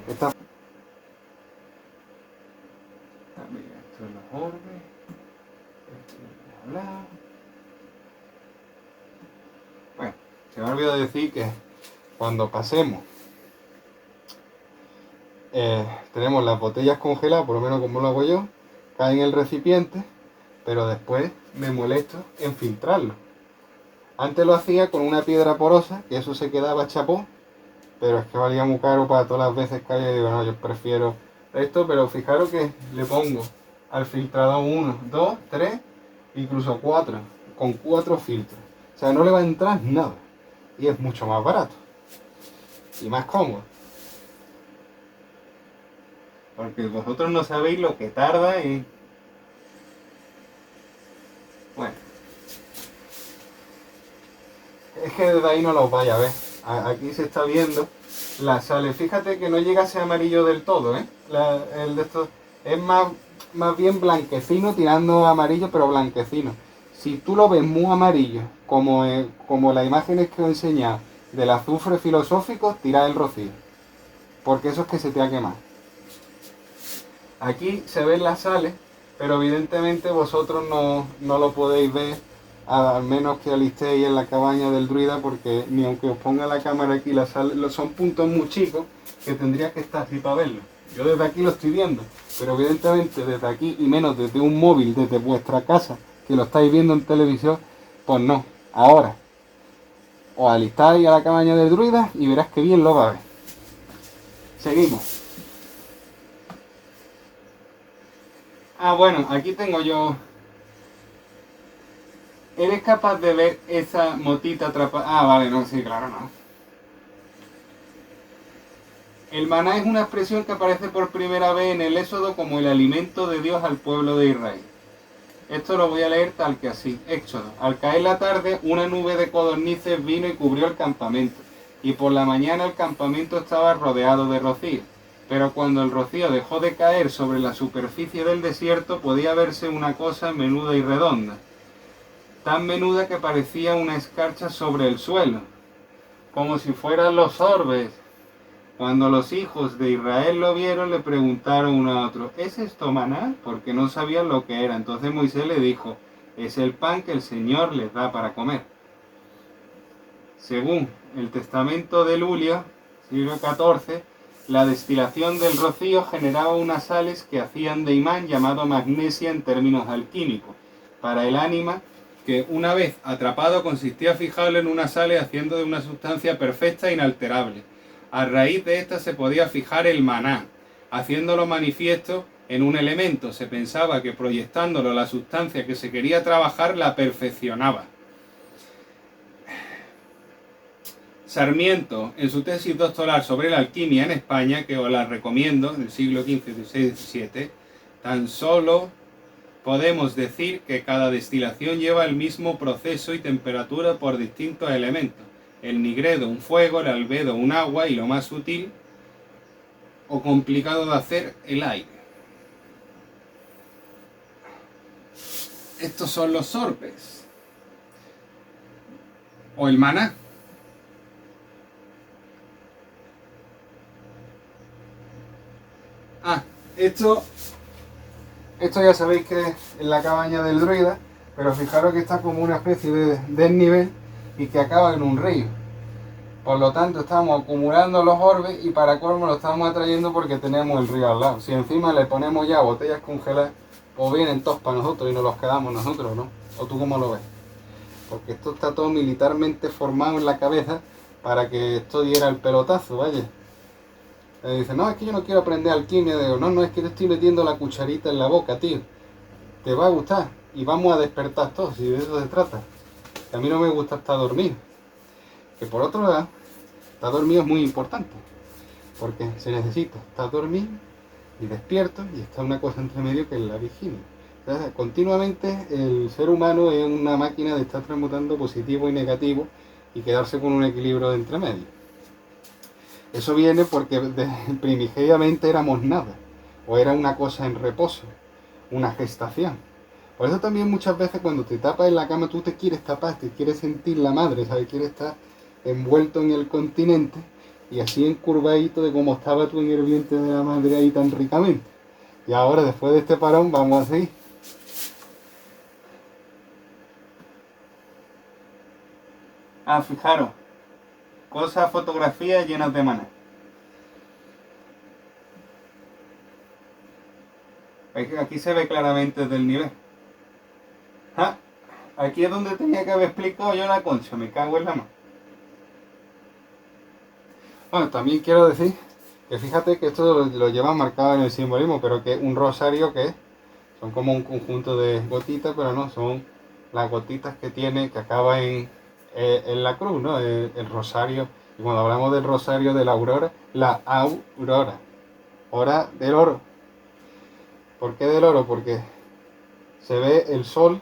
Esta... Mira, esto es los orbes. Esto es el lado. Bueno, se me ha olvidado decir que cuando pasemos tenemos las botellas congeladas, por lo menos como lo hago yo, caen en el recipiente, pero después me molesto en filtrarlo. Antes lo hacía con una piedra porosa, que eso se quedaba chapó, pero es que valía muy caro para todas las veces que haya. Digo, no, yo prefiero esto, pero fijaros que le pongo al filtrador 1, 2, 3, incluso 4, con 4 filtros. O sea, no le va a entrar nada. Y es mucho más barato. Y más cómodo. Porque vosotros no sabéis lo que tarda y... Bueno. Es que desde ahí no los vais a ver. Aquí se está viendo la sale. Fíjate que no llega a ser amarillo del todo, ¿eh? El de estos es más bien blanquecino, tirando amarillo, pero blanquecino. Si tú lo ves muy amarillo, como las imágenes que os he enseñado del azufre filosófico, tira el rocío. Porque eso es que se te ha quemado. Aquí se ven las sales, pero evidentemente vosotros no lo podéis ver, al menos que alistéis en la cabaña del druida, porque ni aunque os ponga la cámara aquí, las sales son puntos muy chicos que tendría que estar así para verlo. Yo desde aquí lo estoy viendo, pero evidentemente desde aquí, y menos desde un móvil, desde vuestra casa, que lo estáis viendo en televisión, pues no. Ahora, os alistáis a la cabaña del druida y verás que bien lo va a ver. Seguimos. Ah, bueno, aquí tengo yo. ¿Eres capaz de ver esa motita atrapada? Ah, vale, no, sí, claro, no. El maná es una expresión que aparece por primera vez en el Éxodo como el alimento de Dios al pueblo de Israel. Esto lo voy a leer tal que así. Éxodo. Al caer la tarde, una nube de codornices vino y cubrió el campamento. Y por la mañana el campamento estaba rodeado de rocío. Pero cuando el rocío dejó de caer sobre la superficie del desierto, podía verse una cosa menuda y redonda. Tan menuda que parecía una escarcha sobre el suelo, como si fueran los orbes. Cuando los hijos de Israel lo vieron, le preguntaron uno a otro, ¿es esto maná? Porque no sabían lo que era. Entonces Moisés le dijo, es el pan que el Señor les da para comer. Según el testamento de Lulio, siglo XIV, la destilación del rocío generaba unas sales que hacían de imán llamado magnesia en términos alquímicos. Para el ánima, que una vez atrapado consistía fijarlo en una sal haciendo de una sustancia perfecta e inalterable. A raíz de esta se podía fijar el maná, haciéndolo manifiesto en un elemento. Se pensaba que proyectándolo a la sustancia que se quería trabajar la perfeccionaba. Sarmiento, en su tesis doctoral sobre la alquimia en España, que os la recomiendo, del siglo XV, XVI, XVII, tan solo podemos decir que cada destilación lleva el mismo proceso y temperatura por distintos elementos. El nigredo, un fuego, el albedo, un agua y lo más sutil o complicado de hacer, el aire. Estos son los sorbes o el maná. Esto ya sabéis que es en la cabaña del druida, pero fijaros que está como una especie de desnivel y que acaba en un río. Por lo tanto estamos acumulando los orbes y para colmo lo estamos atrayendo porque tenemos el río al lado. Si encima le ponemos ya botellas congeladas, pues vienen todos para nosotros y nos los quedamos nosotros, ¿no? ¿O tú cómo lo ves? Porque esto está todo militarmente formado en la cabeza para que esto diera el pelotazo, vaya. Dice, no, es que yo no quiero aprender alquimia. Digo, no, es que te estoy metiendo la cucharita en la boca, tío. Te va a gustar y vamos a despertar todos, y de eso se trata. A mí no me gusta estar dormido. Que por otro lado, estar dormido es muy importante. Porque se necesita estar dormido y despierto, y está una cosa entre medio que es la vigilia. Entonces, continuamente el ser humano es una máquina de estar transmutando positivo y negativo y quedarse con un equilibrio de entre medio. Eso viene porque primigeniamente éramos nada, o era una cosa en reposo, una gestación. Por eso también muchas veces cuando te tapas en la cama tú te quieres tapar, te quieres sentir la madre, ¿sabes? Quieres estar envuelto en el continente y así encurvadito de cómo estaba tú en el vientre de la madre ahí tan ricamente. Y ahora después de este parón vamos a seguir. Fijaros. Cosas, fotografías llenas de maná. Aquí se ve claramente del nivel. Aquí es donde tenía que haber explicado yo la concha, me cago en la mano. Bueno, también quiero decir que fíjate que esto lo llevan marcado en el simbolismo, pero que un rosario que son como un conjunto de gotitas, pero no, son las gotitas que tiene, que acaba en la cruz, ¿no? El rosario. Y cuando hablamos del rosario de la aurora, hora del oro. ¿Por qué del oro? Porque se ve el sol.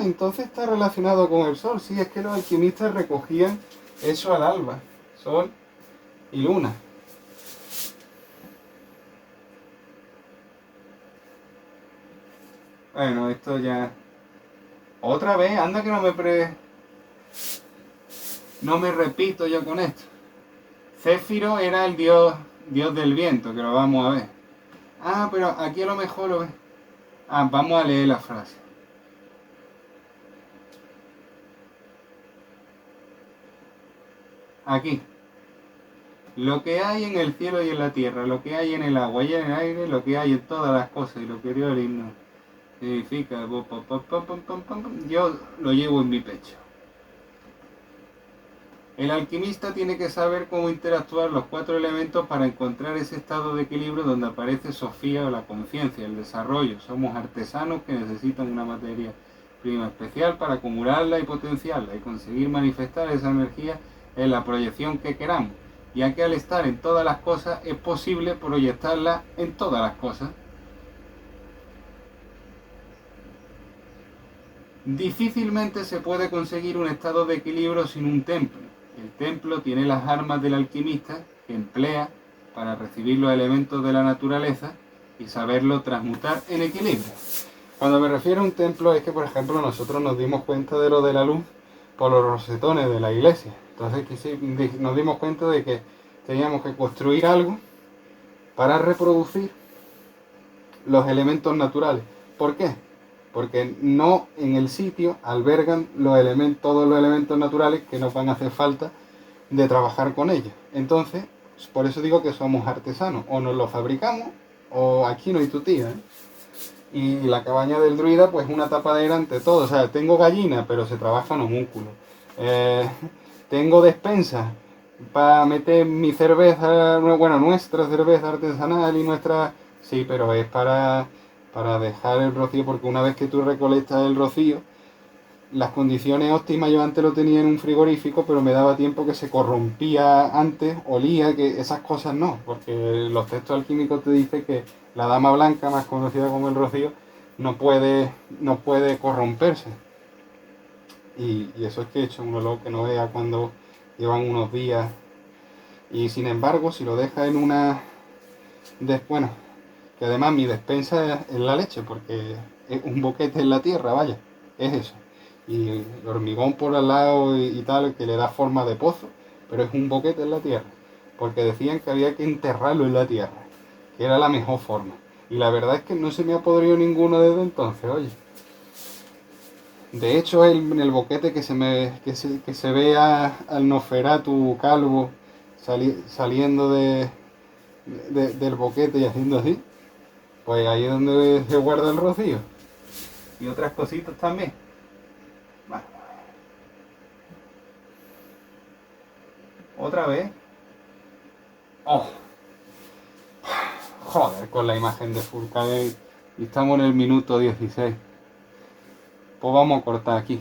Entonces está relacionado con el sol. Sí, es que los alquimistas recogían eso al alba, sol y luna. Bueno, esto ya... Otra vez, anda que no me repito yo con esto. Céfiro era el dios del viento, que lo vamos a ver. Pero aquí a lo mejor lo ves. Vamos a leer la frase. Aquí. Lo que hay en el cielo y en la tierra, lo que hay en el agua y en el aire, lo que hay en todas las cosas, y lo que dio el himno significa, yo lo llevo en mi pecho. El alquimista tiene que saber cómo interactuar los cuatro elementos para encontrar ese estado de equilibrio donde aparece Sofía o la conciencia, el desarrollo. Somos artesanos que necesitan una materia prima especial para acumularla y potenciarla y conseguir manifestar esa energía en la proyección que queramos, ya que al estar en todas las cosas es posible proyectarla en todas las cosas. Difícilmente se puede conseguir un estado de equilibrio sin un templo. El templo tiene las armas del alquimista que emplea para recibir los elementos de la naturaleza y saberlo transmutar en equilibrio. Cuando me refiero a un templo es que, por ejemplo, nosotros nos dimos cuenta de lo de la luz por los rosetones de la iglesia. Entonces nos dimos cuenta de que teníamos que construir algo para reproducir los elementos naturales. ¿Por qué? Porque no en el sitio albergan todos los elementos naturales que nos van a hacer falta de trabajar con ellos. Entonces, por eso digo que somos artesanos. O nos lo fabricamos o aquí no hay tu tía, ¿eh? Y la cabaña del druida, pues una tapadera ante todo. O sea, tengo gallina, pero se trabaja en homúnculos. Tengo despensa para meter mi cerveza, bueno, nuestra cerveza artesanal y nuestra... Sí, pero es para dejar el rocío, porque una vez que tú recolectas el rocío, las condiciones óptimas, yo antes lo tenía en un frigorífico, pero me daba tiempo que se corrompía antes, olía, que esas cosas no, porque los textos alquímicos te dicen que la dama blanca, más conocida como el rocío, no puede corromperse. Y eso es que he hecho un olor que no vea cuando llevan unos días. Y sin embargo, si lo dejas en una... bueno, que además mi despensa es la leche, porque es un boquete en la tierra, vaya, es eso. Y el hormigón por al lado y tal, que le da forma de pozo, pero es un boquete en la tierra, porque decían que había que enterrarlo en la tierra, que era la mejor forma. Y la verdad es que no se me ha podrido ninguno desde entonces, oye. De hecho, el boquete que se ve al Nosferatu calvo saliendo del boquete y haciendo así, pues ahí es donde se guarda el rocío. Y otras cositas también. Bueno, otra vez. Oh, joder, con la imagen de Furcade. Y estamos en el minuto 16. Pues vamos a cortar aquí.